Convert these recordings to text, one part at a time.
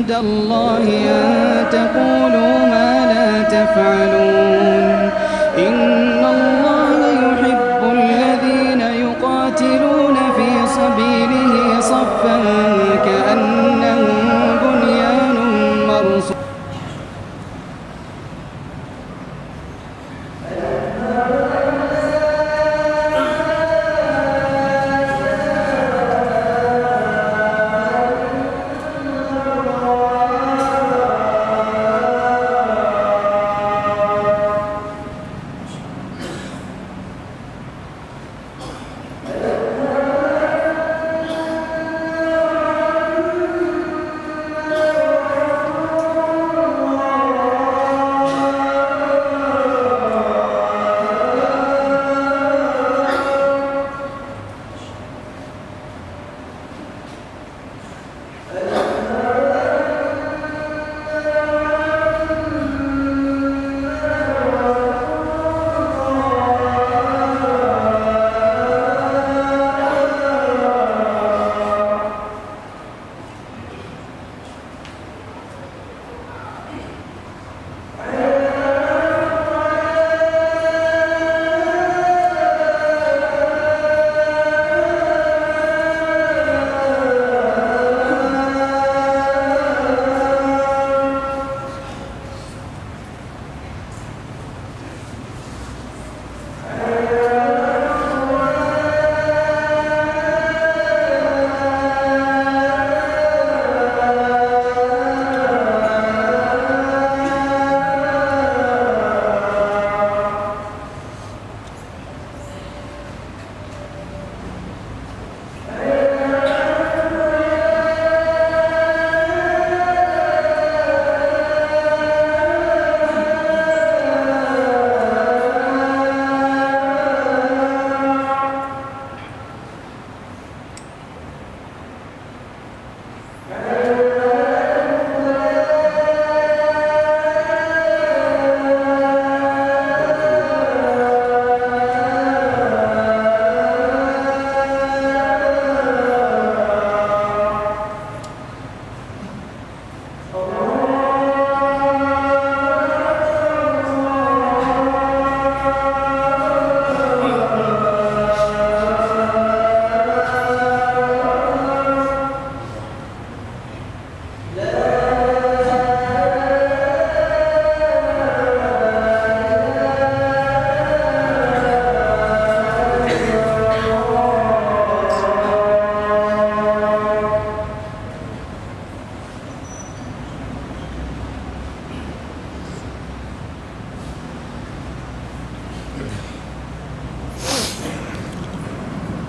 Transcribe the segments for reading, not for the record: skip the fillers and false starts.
عند الله أن تقولوا ما لا تفعلون إن الله يحب الذين يقاتلون في سبيله صفا كأنهم بنيان مرصوص.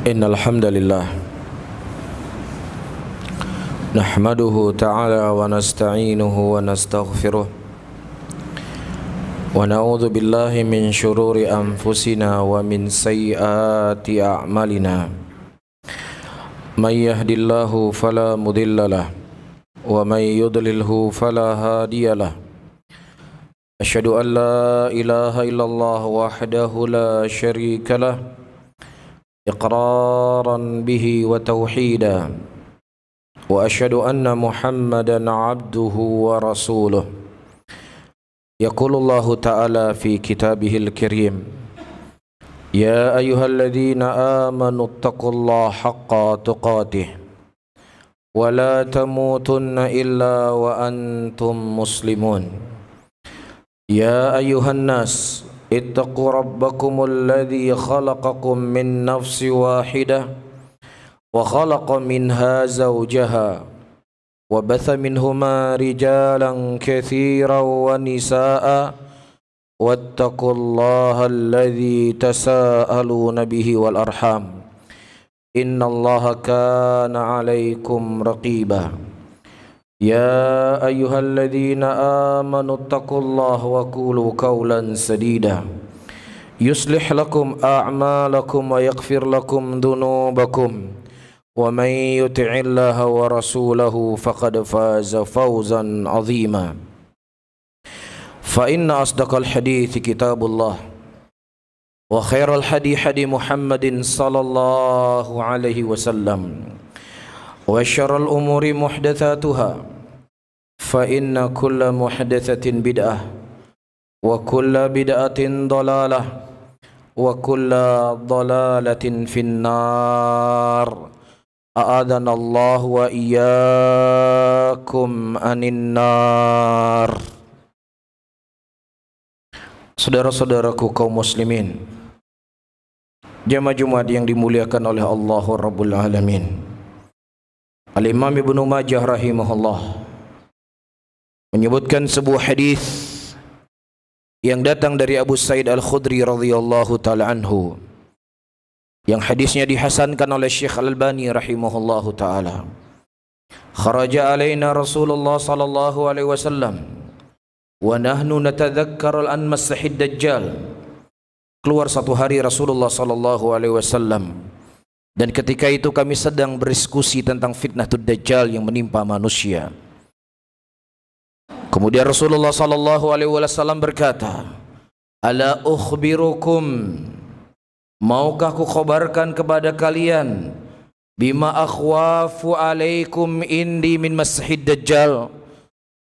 Innal hamdalillah nahmaduhu ta'ala wa nasta'inuhu wa nastaghfiruh wa na'udzu billahi min shururi anfusina wa min sayyiati a'malina may yahdihillahu fala mudilla lahu wa may yudlilhu fala hadiyalah. Asyhadu an la ilaha illallah wahdahu la syarika lah إقرارا به وتوحيدا وأشهد أن محمدا عبده ورسوله. يقول الله تعالى في كتابه الكريم يا أيها الذين آمنوا اتقوا الله حق تقاته ولا تموتن إلا وأنتم مسلمون. يا أيها الناس اتقوا ربكم الذي خلقكم من نفس واحدة وخلق منها زوجها وبث منهما رجالا كثيرا ونساء واتقوا الله الذي تساءلون به والأرحام إن الله كان عليكم رقيبا. يا أيها الذين آمنوا اتقوا الله وقولوا قولا سديدا يصلح لكم أعمالكم ويغفر لكم ذنوبكم ومن يطع الله ورسوله فقد فاز فوزا عظيما. فإن أصدق الحديث كتاب الله وخير الهدي هدي محمد صلى الله عليه وسلم وشر الأمور محدثاتها فإن كل محدثة بدعة وكل بدعة ضلالة وكل ضلالة في النار أعاذنا الله وإياكم عن النار. Saudara-saudaraku kaum muslimin, jamaah Jumat yang dimuliakan oleh Allah Rabbul Alamin, Al-Imam Ibnu Majah rahimahullah menyebutkan sebuah hadis yang datang dari Abu Sa'id Al-Khudri radhiyallahu taala anhu, yang hadisnya dihasankan oleh Syekh Al-Albani rahimahullahu taala. Kharaja alaina Rasulullah sallallahu alaihi wasallam wa nahnu natadzakkar al-masih ad-dajjal. Keluar satu hari Rasulullah sallallahu alaihi wasallam, dan ketika itu kami sedang berdiskusi tentang fitnatud dajjal yang menimpa manusia. Kemudian Rasulullah sallallahu alaihi wasallam berkata, "Ala ukhbirukum, maukah ku khabarkan kepada kalian bima akhwafu alaikum indi min masihid dajjal,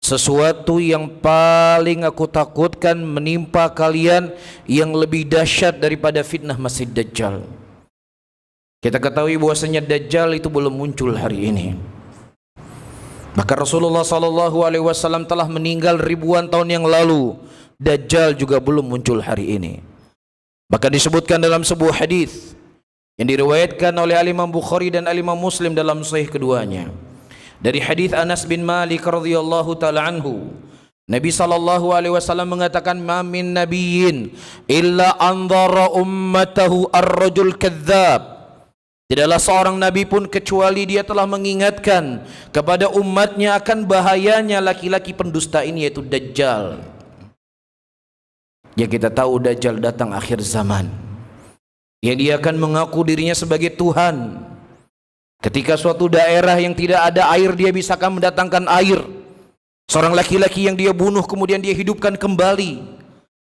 sesuatu yang paling aku takutkan menimpa kalian yang lebih dahsyat daripada fitnah Masih Dajjal." Kita ketahui bahwasanya Dajjal itu belum muncul hari ini. Bahkan Rasulullah SAW telah meninggal ribuan tahun yang lalu. Dajjal juga belum muncul hari ini. Bahkan disebutkan dalam sebuah hadis yang diriwayatkan oleh Imam Bukhari dan Imam Muslim dalam sahih keduanya, dari hadis Anas bin Malik radhiyallahu taala anhu, Nabi sallallahu alaihi wasallam mengatakan, "Ma min nabiyyin illa anzara ummatahu ar-rajul kadzdzab." Tidaklah seorang nabi pun kecuali dia telah mengingatkan kepada umatnya akan bahayanya laki-laki pendusta ini, yaitu Dajjal. Ya, kita tahu Dajjal datang akhir zaman, ya, dia akan mengaku dirinya sebagai Tuhan. Ketika suatu daerah yang tidak ada air, dia bisa akan mendatangkan air. Seorang laki-laki yang dia bunuh kemudian dia hidupkan kembali.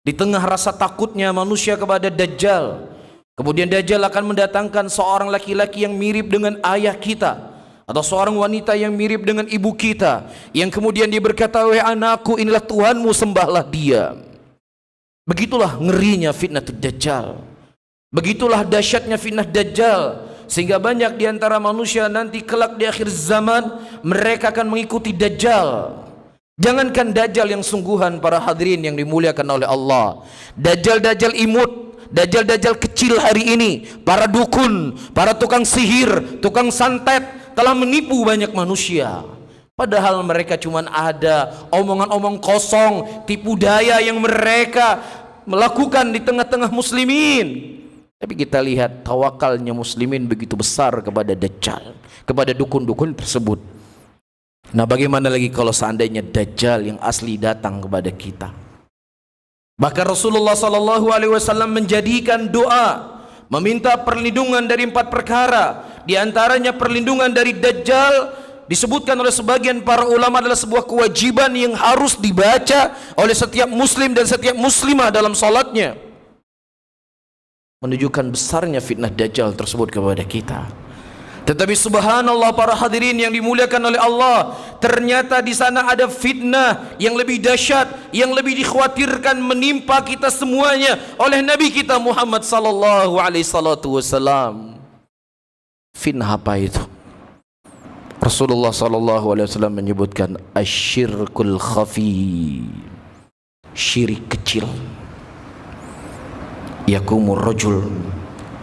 Di tengah rasa takutnya manusia kepada Dajjal, kemudian Dajjal akan mendatangkan seorang laki-laki yang mirip dengan ayah kita, atau seorang wanita yang mirip dengan ibu kita, yang kemudian dia berkata, "Wahai anakku, inilah Tuhanmu, sembahlah dia." Begitulah ngerinya fitnah Dajjal. Begitulah dahsyatnya fitnah Dajjal, sehingga banyak di antara manusia nanti kelak di akhir zaman mereka akan mengikuti Dajjal. Jangankan Dajjal yang sungguhan, para hadirin yang dimuliakan oleh Allah, Dajjal-Dajjal imut, Dajjal-Dajjal kecil hari ini, para dukun, para tukang sihir, tukang santet telah menipu banyak manusia. Padahal mereka cuma ada omongan-omong kosong, tipu daya yang mereka melakukan di tengah-tengah muslimin. Tapi kita lihat tawakalnya muslimin begitu besar kepada Dajjal, kepada dukun-dukun tersebut. Nah, bagaimana lagi kalau seandainya Dajjal yang asli datang kepada kita? Bahkan Rasulullah SAW menjadikan doa, meminta perlindungan dari 4 perkara. Di antaranya perlindungan dari Dajjal, disebutkan oleh sebagian para ulama adalah sebuah kewajiban yang harus dibaca oleh setiap muslim dan setiap muslimah dalam salatnya, menunjukkan besarnya fitnah Dajjal tersebut kepada kita. Tetapi subhanallah, para hadirin yang dimuliakan oleh Allah, ternyata di sana ada fitnah yang lebih dahsyat, yang lebih dikhawatirkan menimpa kita semuanya oleh Nabi kita Muhammad sallallahu alaihi wasallam. Fitnah apa itu? Rasulullah sallallahu alaihi wasallam menyebutkan asyirkul khafi, syirik kecil. Yakumur rajul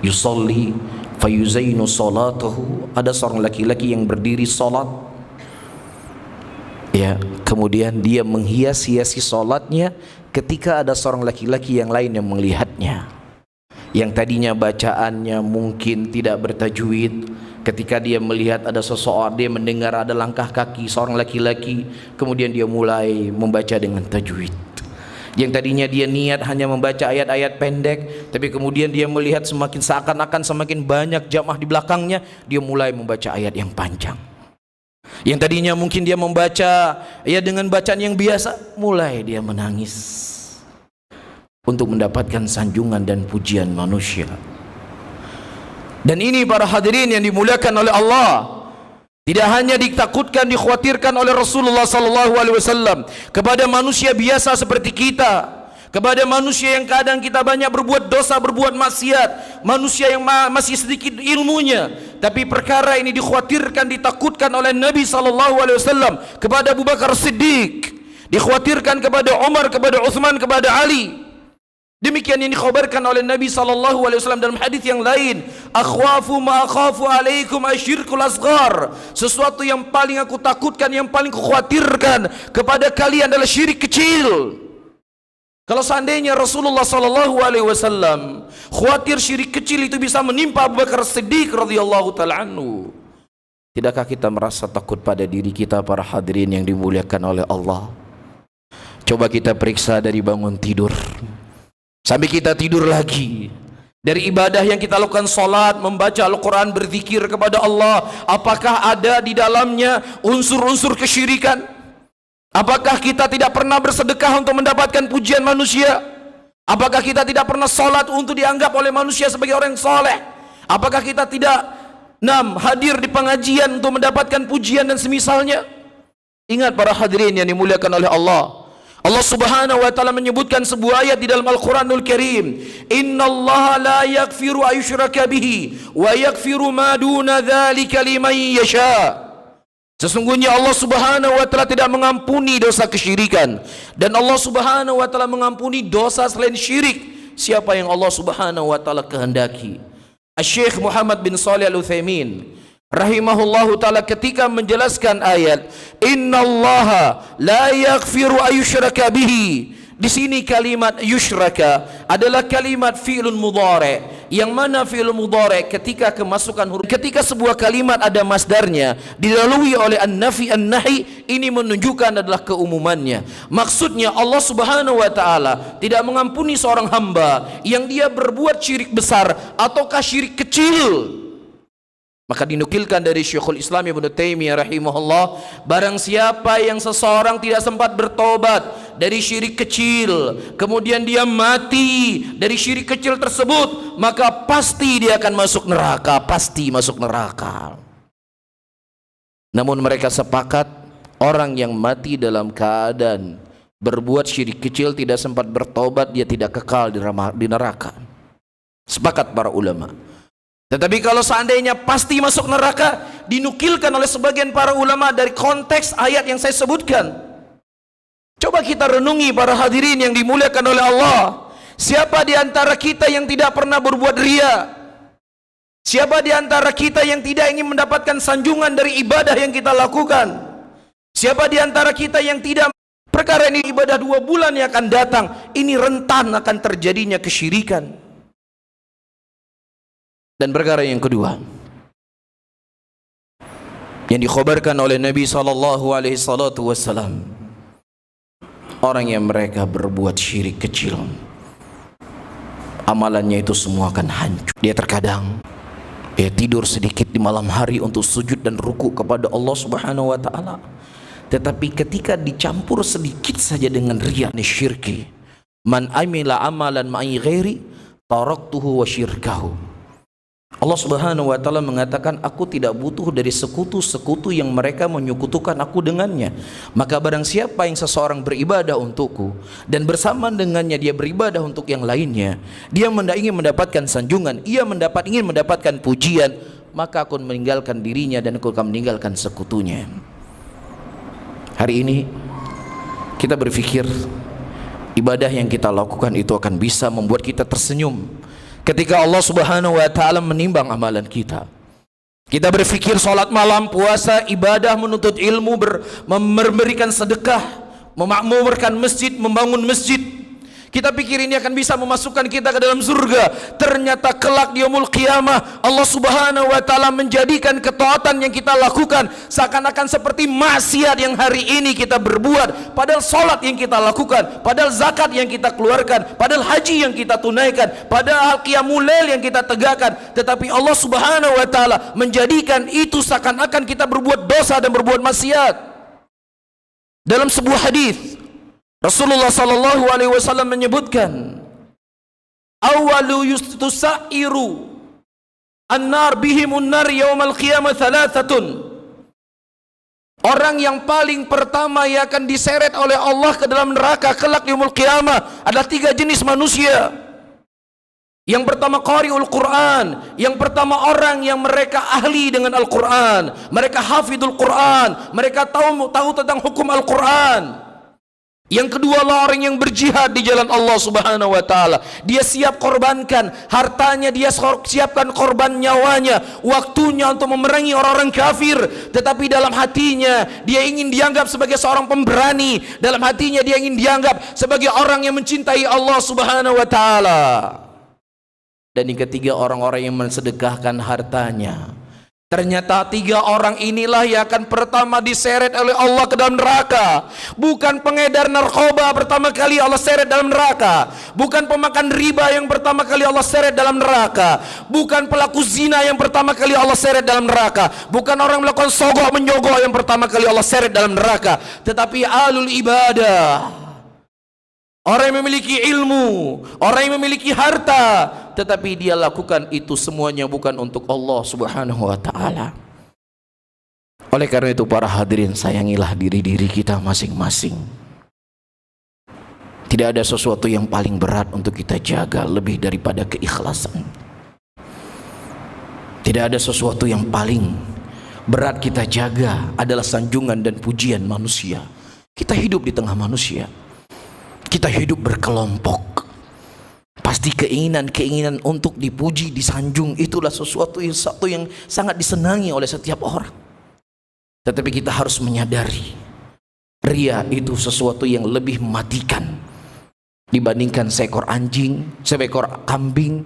yusalli fayuzainu salatahu, ada seorang laki-laki yang berdiri salat, ya, kemudian dia menghias-hiasi salatnya ketika ada seorang laki-laki yang lain yang melihatnya, yang tadinya bacaannya mungkin tidak bertajwid. Ketika dia melihat ada seseorang, dia mendengar ada langkah kaki seorang laki-laki, kemudian dia mulai membaca dengan tajwid. Yang tadinya dia niat hanya membaca ayat-ayat pendek, tapi kemudian dia melihat semakin seakan-akan semakin banyak jamaah di belakangnya, dia mulai membaca ayat yang panjang. Yang tadinya mungkin dia membaca ya dengan bacaan yang biasa, mulai dia menangis untuk mendapatkan sanjungan dan pujian manusia. Dan ini para hadirin yang dimuliakan oleh Allah, Tidak hanya ditakutkan, dikhawatirkan oleh Rasulullah sallallahu alaihi wasallam kepada manusia biasa seperti kita, kepada manusia yang kadang kita banyak berbuat dosa, berbuat maksiat, manusia yang masih sedikit ilmunya, tapi perkara ini dikhawatirkan, ditakutkan oleh Nabi sallallahu alaihi wasallam kepada Abu Bakar Siddiq, dikhawatirkan kepada Umar, kepada Uthman, kepada Ali. Demikian yang dikhabarkan oleh Nabi sallallahu alaihi wasallam dalam hadis yang lain, akhwafu ma akhafu alaikum asyirkul asghar. Sesuatu yang paling aku takutkan, yang paling kukhawatirkan kepada kalian adalah syirik kecil. Kalau seandainya Rasulullah sallallahu alaihi wasallam khawatir syirik kecil itu bisa menimpa Abu Bakar Siddiq radhiyallahu taala anhu, tidakkah kita merasa takut pada diri kita, para hadirin yang dimuliakan oleh Allah? Coba kita periksa dari bangun tidur sampai kita tidur lagi, dari ibadah yang kita lakukan, salat, membaca Al-Quran, berzikir kepada Allah, apakah ada di dalamnya unsur-unsur kesyirikan? Apakah kita tidak pernah bersedekah untuk mendapatkan pujian manusia? Apakah kita tidak pernah salat untuk dianggap oleh manusia sebagai orang yang soleh? Apakah kita tidak hadir di pengajian untuk mendapatkan pujian dan semisalnya? Ingat para hadirin yang dimuliakan oleh Allah, Allah subhanahu wa ta'ala menyebutkan sebuah ayat di dalam Al-Quranul Karim, innallaha la yaghfiru ayyushraka bihi wa yaghfiru ma duna dzalika liman yasha. Sesungguhnya Allah subhanahu wa ta'ala tidak mengampuni dosa kesyirikan, dan Allah subhanahu wa ta'ala mengampuni dosa selain syirik siapa yang Allah subhanahu wa ta'ala kehendaki. Syekh Muhammad bin Shalih Al-Utsaimin rahimahullahu ta'ala ketika menjelaskan ayat innallaha la yaghfiru ayyushraka bihi, di sini kalimat yushraka adalah kalimat fi'lun mudhari', yang mana fi'lun mudhari' ketika kemasukan huruf, ketika sebuah kalimat ada masdarnya dilalui oleh an-nafi an-nahi, ini menunjukkan adalah keumumannya. Maksudnya Allah subhanahu wa ta'ala tidak mengampuni seorang hamba yang dia berbuat syirik besar ataukah syirik kecil. Maka dinukilkan dari Syekhul Islam Ibnu Taimiyah rahimahullah, barang siapa yang seseorang tidak sempat bertobat dari syirik kecil, kemudian dia mati dari syirik kecil tersebut, maka pasti dia akan masuk neraka, pasti masuk neraka. Namun mereka sepakat, orang yang mati dalam keadaan berbuat syirik kecil tidak sempat bertobat, dia tidak kekal di neraka. Sepakat para ulama. Tetapi kalau seandainya pasti masuk neraka, dinukilkan oleh sebagian para ulama dari konteks ayat yang saya sebutkan. Coba kita renungi para hadirin yang dimuliakan oleh Allah, siapa di antara kita yang tidak pernah berbuat riya? Siapa di antara kita yang tidak ingin mendapatkan sanjungan dari ibadah yang kita lakukan? Siapa di antara kita yang tidak, perkara ini ibadah 2 bulan yang akan datang, ini rentan akan terjadinya kesyirikan. Dan perkara yang kedua yang dikhabarkan oleh Nabi sallallahu alaihi wasallam, orang yang mereka berbuat syirik kecil, amalannya itu semua akan hancur. Dia terkadang dia tidur sedikit di malam hari untuk sujud dan ruku kepada Allah subhanahu wa ta'ala, tetapi ketika dicampur sedikit saja dengan riya, ini syirki. Man amila amalan ma'i ghairi taraktuhu wa syirkahu. Allah subhanahu wa ta'ala mengatakan, aku tidak butuh dari sekutu-sekutu yang mereka menyekutukan aku dengannya. Maka barang siapa yang seseorang beribadah untukku dan bersama dengannya dia beribadah untuk yang lainnya, dia ingin mendapatkan sanjungan, ia ingin mendapatkan pujian, maka aku meninggalkan dirinya dan aku akan meninggalkan sekutunya. Hari ini kita berpikir ibadah yang kita lakukan itu akan bisa membuat kita tersenyum ketika Allah subhanahu wa ta'ala menimbang amalan kita. Kita berpikir salat malam, puasa, ibadah, menuntut ilmu, memberikan sedekah, memakmurkan masjid, membangun masjid, kita pikir ini akan bisa memasukkan kita ke dalam surga. Ternyata kelak di yaumul qiyamah Allah subhanahu wa ta'ala menjadikan ketaatan yang kita lakukan seakan-akan seperti maksiat yang hari ini kita berbuat. Padahal salat yang kita lakukan, padahal zakat yang kita keluarkan, padahal haji yang kita tunaikan, padahal qiyamul lail yang kita tegakkan, tetapi Allah subhanahu wa ta'ala menjadikan itu seakan-akan kita berbuat dosa dan berbuat maksiat. Dalam sebuah hadis Rasulullah sallallahu alaihi wasallam menyebutkan, awalu yustusairu an-nar bihimun nar yaumal qiyamah thalathatun. Orang yang paling pertama yang akan diseret oleh Allah ke dalam neraka kelak di yaumul qiyamah adalah 3 jenis manusia. Yang pertama qari'ul Quran, yang pertama orang yang mereka ahli dengan Al-Quran, mereka hafidul Quran, mereka tahu tentang hukum Al-Quran. Yang kedua adalah orang yang berjihad di jalan Allah Subhanahu wa taala. Dia siap korbankan hartanya, dia siapkan korban nyawanya, waktunya untuk memerangi orang-orang kafir, tetapi dalam hatinya dia ingin dianggap sebagai seorang pemberani, dalam hatinya dia ingin dianggap sebagai orang yang mencintai Allah Subhanahu wa taala. Dan yang ketiga orang-orang yang mensedekahkan hartanya. Ternyata 3 orang inilah yang akan pertama diseret oleh Allah ke dalam neraka. Bukan pengedar narkoba pertama kali Allah seret dalam neraka, bukan pemakan riba yang pertama kali Allah seret dalam neraka, bukan pelaku zina yang pertama kali Allah seret dalam neraka, bukan orang melakukan sogok menyogok yang pertama kali Allah seret dalam neraka, tetapi alul ibadah, orang yang memiliki ilmu, orang yang memiliki harta, tetapi dia lakukan itu semuanya bukan untuk Allah Subhanahu wa taala. Oleh karena itu para hadirin, sayangilah diri-diri kita masing-masing. Tidak ada sesuatu yang paling berat untuk kita jaga lebih daripada keikhlasan. Tidak ada sesuatu yang paling berat kita jaga adalah sanjungan dan pujian manusia. Kita hidup di tengah manusia. Kita hidup berkelompok. Pasti keinginan untuk dipuji, disanjung itulah sesuatu yang sangat disenangi oleh setiap orang. Tetapi kita harus menyadari, ria itu sesuatu yang lebih mematikan dibandingkan seekor kambing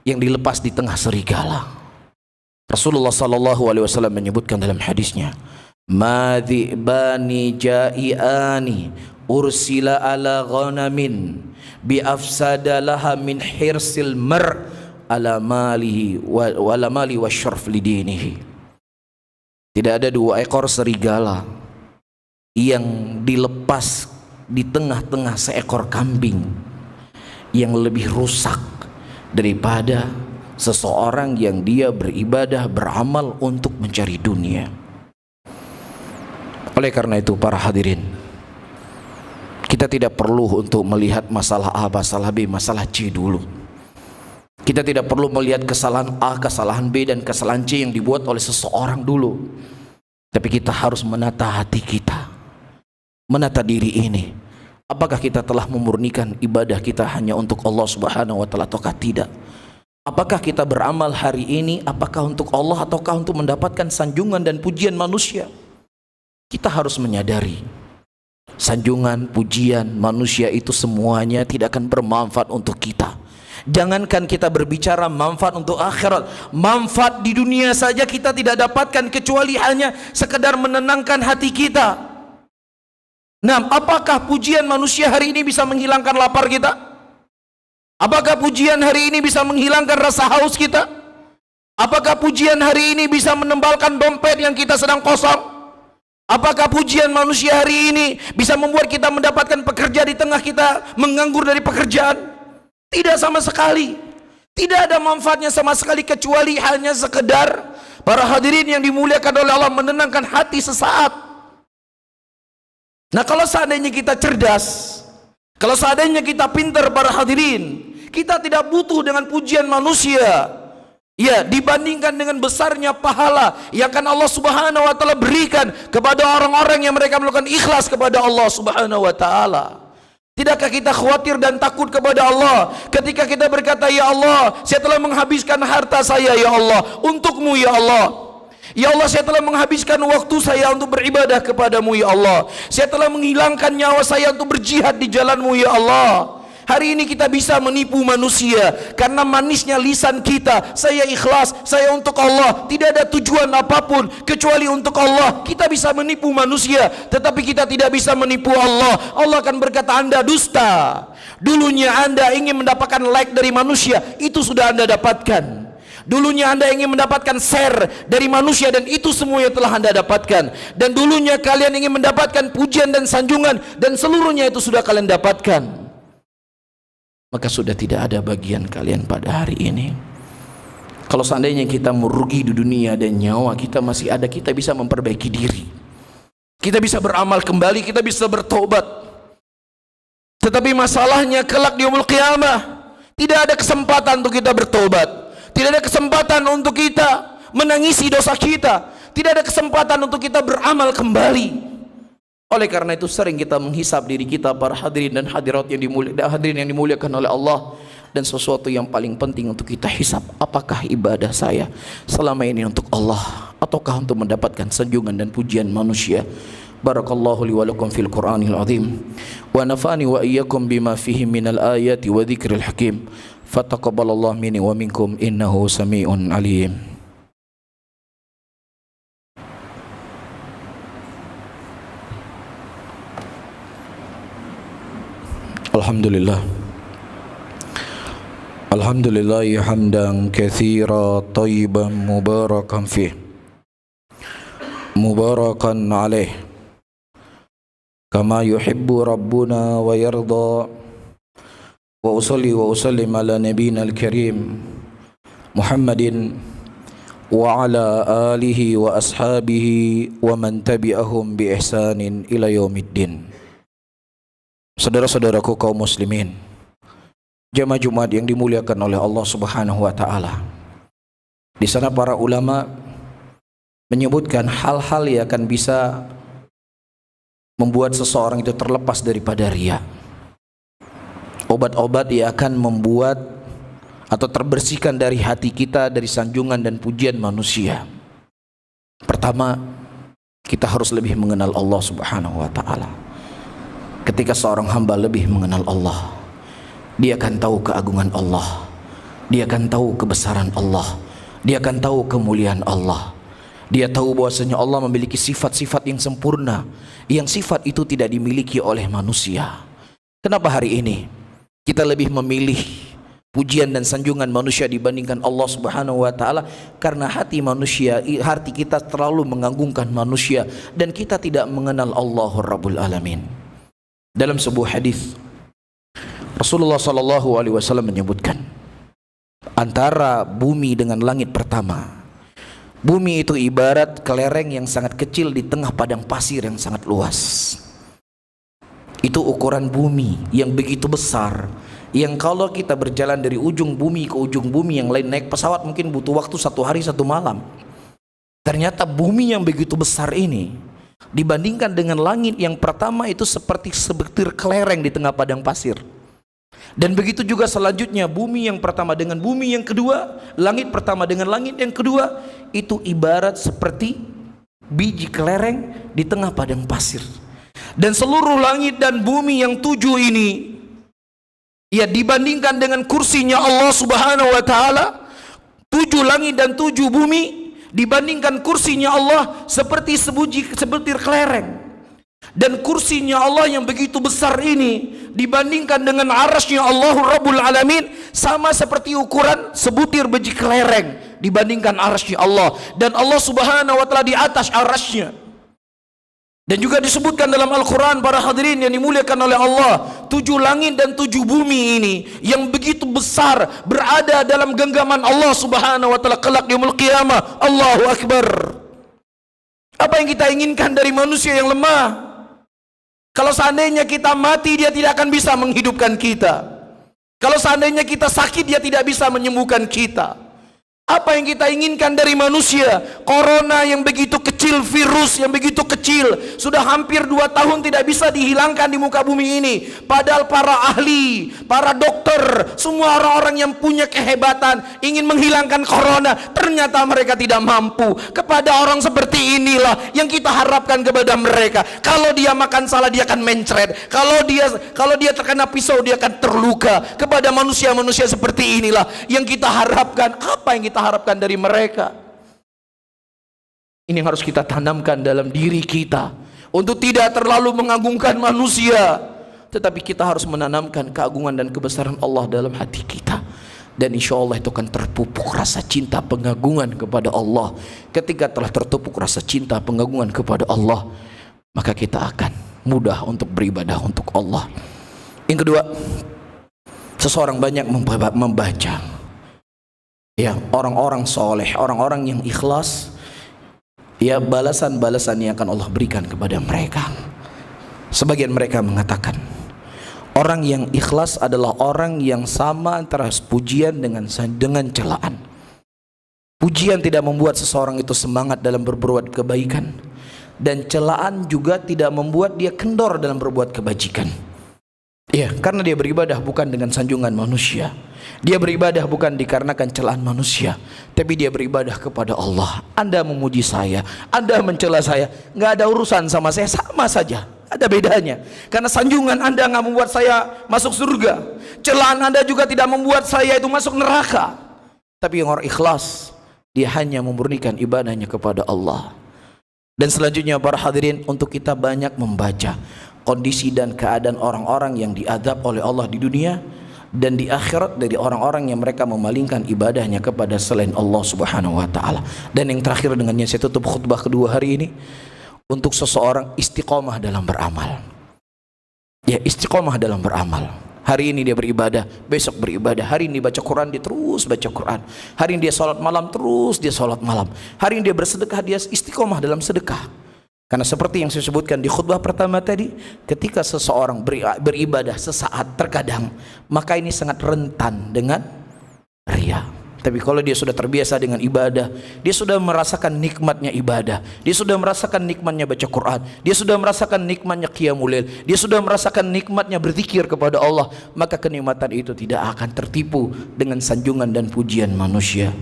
yang dilepas di tengah serigala. Rasulullah sallallahu alaihi wasallam menyebutkan dalam hadisnya, "Madhibani ja'iani ursila ala ghanamin bi afsada laha min hirsil mar ala malihi wala mali wa syarf lidinihi." Tidak ada 2 ekor serigala yang dilepas di tengah-tengah seekor kambing yang lebih rusak daripada seseorang yang dia beribadah, beramal untuk mencari dunia. Oleh karena itu para hadirin, kita tidak perlu untuk melihat masalah A, masalah B, masalah C dulu. Kita tidak perlu melihat kesalahan A, kesalahan B, dan kesalahan C yang dibuat oleh seseorang dulu. Tapi kita harus menata hati kita, menata diri ini. Apakah kita telah memurnikan ibadah kita hanya untuk Allah Subhanahu wa taala ataukah tidak? Apakah kita beramal hari ini apakah untuk Allah ataukah untuk mendapatkan sanjungan dan pujian manusia? Kita harus menyadari sanjungan, pujian manusia itu semuanya tidak akan bermanfaat untuk kita. Jangankan kita berbicara manfaat untuk akhirat, manfaat di dunia saja kita tidak dapatkan kecuali hanya sekedar menenangkan hati kita. Nah, apakah pujian manusia hari ini bisa menghilangkan lapar kita? Apakah pujian hari ini bisa menghilangkan rasa haus kita? Apakah pujian hari ini bisa menembalkan dompet yang kita sedang kosong? Apakah pujian manusia hari ini bisa membuat kita mendapatkan pekerja di tengah kita menganggur dari pekerjaan? Tidak sama sekali. Tidak ada manfaatnya sama sekali kecuali hanya sekedar para hadirin yang dimuliakan oleh Allah menenangkan hati sesaat. Nah, kalau seandainya kita cerdas, kalau seandainya kita pintar para hadirin, kita tidak butuh dengan pujian manusia. Ya, dibandingkan dengan besarnya pahala yang akan Allah Subhanahu wa taala berikan kepada orang-orang yang mereka melakukan ikhlas kepada Allah Subhanahu wa taala. Tidakkah kita khawatir dan takut kepada Allah ketika kita berkata, ya Allah, saya telah menghabiskan harta saya ya Allah untukmu ya Allah. Ya Allah, saya telah menghabiskan waktu saya untuk beribadah kepadamu ya Allah. Saya telah menghilangkan nyawa saya untuk berjihad di jalanmu ya Allah. Hari ini kita bisa menipu manusia karena manisnya lisan kita, saya ikhlas, saya untuk Allah, tidak ada tujuan apapun kecuali untuk Allah. Kita bisa menipu manusia, tetapi kita tidak bisa menipu Allah. Allah akan berkata, Anda dusta. Dulunya Anda ingin mendapatkan like dari manusia, itu sudah Anda dapatkan. Dulunya Anda ingin mendapatkan share dari manusia, dan itu semuanya telah Anda dapatkan. Dan dulunya kalian ingin mendapatkan pujian dan sanjungan, dan seluruhnya itu sudah kalian dapatkan. Maka sudah tidak ada bagian kalian pada hari ini. Kalau seandainya kita merugi di dunia dan nyawa kita masih ada, kita bisa memperbaiki diri. Kita bisa beramal kembali, kita bisa bertobat. Tetapi masalahnya kelak di yaumul qiyamah tidak ada kesempatan untuk kita bertobat. Tidak ada kesempatan untuk kita menangisi dosa kita. Tidak ada kesempatan untuk kita beramal kembali. Oleh karena itu sering kita menghisap diri kita, para hadirin dan hadirat yang dimuliakan oleh Allah. Dan sesuatu yang paling penting untuk kita hisap, apakah ibadah saya selama ini untuk Allah ataukah untuk mendapatkan sanjungan dan pujian manusia. Barakallahu li wa lakum fil Qur'anil azim wa nafa'ani wa iyyakum bima fihi minal ayati wa dzikril hakim. Fataqabbalallahu minni wa minkum innahu sami'un alim. Alhamdulillah. Alhamdulillah hamdan katsira thayyiban mubarakan fih. Mubarakan alaih. Kama yuhibbu rabbuna wa yarda. Wa usalli wa usallim ala nabiyyina al-karim Muhammadin wa ala alihi wa ashabihi wa man tabi'ahum bi ihsanin ila yaumiddin. Saudara-saudaraku kaum muslimin, jamaah Jumat yang dimuliakan oleh Allah Subhanahu wa taala. Di sana para ulama menyebutkan hal-hal yang akan bisa membuat seseorang itu terlepas daripada riya. Obat-obat yang akan membuat atau terbersihkan dari hati kita dari sanjungan dan pujian manusia. Pertama, kita harus lebih mengenal Allah Subhanahu wa taala. Ketika seorang hamba lebih mengenal Allah, dia akan tahu keagungan Allah, dia akan tahu kebesaran Allah, dia akan tahu kemuliaan Allah. Dia tahu bahwasanya Allah memiliki sifat-sifat yang sempurna, yang sifat itu tidak dimiliki oleh manusia. Kenapa hari ini kita lebih memilih pujian dan sanjungan manusia dibandingkan Allah Subhanahu wa taala? Karena hati kita terlalu mengagungkan manusia dan kita tidak mengenal Allah Rabbul Alamin. Dalam sebuah hadis Rasulullah sallallahu alaihi wasallam menyebutkan, antara bumi dengan langit pertama, bumi itu ibarat kelereng yang sangat kecil di tengah padang pasir yang sangat luas. Itu ukuran bumi yang begitu besar, yang kalau kita berjalan dari ujung bumi ke ujung bumi yang lain naik pesawat mungkin butuh waktu 1 hari 1 malam. Ternyata bumi yang begitu besar ini dibandingkan dengan langit yang pertama itu seperti sebutir kelereng di tengah padang pasir. Dan begitu juga selanjutnya, bumi yang pertama dengan bumi yang kedua, langit pertama dengan langit yang kedua, itu ibarat seperti biji kelereng di tengah padang pasir. Dan seluruh langit dan bumi yang 7 ini, ya, dibandingkan dengan kursinya Allah Subhanahu wa taala, 7 langit dan 7 bumi dibandingkan kursinya Allah seperti sebutir kelereng. Dan kursinya Allah yang begitu besar ini dibandingkan dengan arasy Allah Rabbul Alamin sama seperti ukuran sebutir biji kelereng dibandingkan arasy Allah. Dan Allah Subhanahu wa taala di atas arasy-Nya. Dan juga disebutkan dalam Al-Quran, para hadirin yang dimuliakan oleh Allah, 7 langit dan 7 bumi ini yang begitu besar berada dalam genggaman Allah Subhanahu wa taala kelak di yaumul qiyamah. Allahu Akbar. Apa yang kita inginkan dari manusia yang lemah? Kalau seandainya kita mati, dia tidak akan bisa menghidupkan kita. Kalau seandainya kita sakit, dia tidak bisa menyembuhkan kita. Apa yang kita inginkan dari manusia? Corona yang begitu kecil, virus yang begitu kecil, sudah hampir 2 tahun tidak bisa dihilangkan di muka bumi ini. Padahal para ahli, para dokter, semua orang-orang yang punya kehebatan ingin menghilangkan corona, ternyata mereka tidak mampu. Kepada orang seperti inilah yang kita harapkan kepada mereka. Kalau dia makan salah, dia akan mencret. Kalau dia terkena pisau, dia akan terluka. Kepada manusia-manusia seperti inilah yang kita harapkan. Apa yang kita harapkan dari mereka? Ini yang harus kita tanamkan dalam diri kita, untuk tidak terlalu mengagungkan manusia, tetapi kita harus menanamkan keagungan dan kebesaran Allah dalam hati kita. Dan insya Allah itu akan terpupuk rasa cinta pengagungan kepada Allah. Ketika telah terpupuk rasa cinta pengagungan kepada Allah, maka kita akan mudah untuk beribadah untuk Allah. Yang kedua, seseorang banyak membaca, ya, orang-orang soleh, orang-orang yang ikhlas, ya balasan-balasan yang akan Allah berikan kepada mereka. Sebagian mereka mengatakan orang yang ikhlas adalah orang yang sama antara pujian dengan celaan. Pujian tidak membuat seseorang itu semangat dalam berbuat kebaikan, dan celaan juga tidak membuat dia kendor dalam berbuat kebajikan. Ya, karena dia beribadah bukan dengan sanjungan manusia. Dia beribadah bukan dikarenakan celaan manusia, tapi dia beribadah kepada Allah. Anda memuji saya, Anda mencela saya, nggak ada urusan sama saya, sama saja. Ada bedanya. Karena sanjungan Anda nggak membuat saya masuk surga, celaan Anda juga tidak membuat saya itu masuk neraka. Tapi yang orang ikhlas, dia hanya memurnikan ibadahnya kepada Allah. Dan selanjutnya para hadirin, untuk kita banyak membaca kondisi dan keadaan orang-orang yang diazab oleh Allah di dunia dan di akhirat dari orang-orang yang mereka memalingkan ibadahnya kepada selain Allah Subhanahu wa taala. Dan yang terakhir, dengannya saya tutup khutbah kedua hari ini, untuk seseorang istiqomah dalam beramal. Ya, istiqomah dalam beramal. Hari ini dia beribadah, besok beribadah. Hari ini baca Quran, dia terus baca Quran. Hari ini dia sholat malam, terus dia sholat malam. Hari ini dia bersedekah, dia istiqomah dalam sedekah. Karena seperti yang saya sebutkan di khutbah pertama tadi, ketika seseorang beribadah sesaat terkadang, maka ini sangat rentan dengan riya. Tapi kalau dia sudah terbiasa dengan ibadah, dia sudah merasakan nikmatnya ibadah, dia sudah merasakan nikmatnya baca Quran, dia sudah merasakan nikmatnya qiyamul lail, dia sudah merasakan nikmatnya berzikir kepada Allah, maka kenikmatan itu tidak akan tertipu dengan sanjungan dan pujian manusia.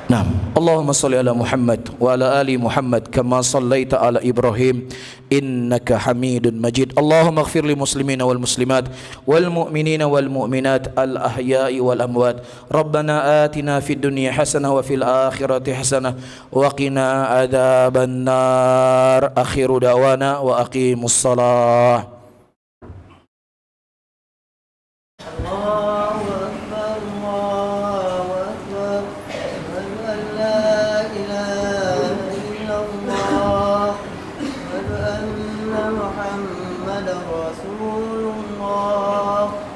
Naam, Allahumma salli ala Muhammad wa ala ali Muhammad kama sallaita ala Ibrahim innaka Hamidun Majid. Allahumma ighfir lil muslimina wal muslimat wal mu'minina wal mu'minat al ahya'i wal amwat. Rabbana atina fid dunya hasanah wa fil akhirati hasanah wa qina adzaban nar. Akhiru da'wana wa aqimus salah. محمد رسول الله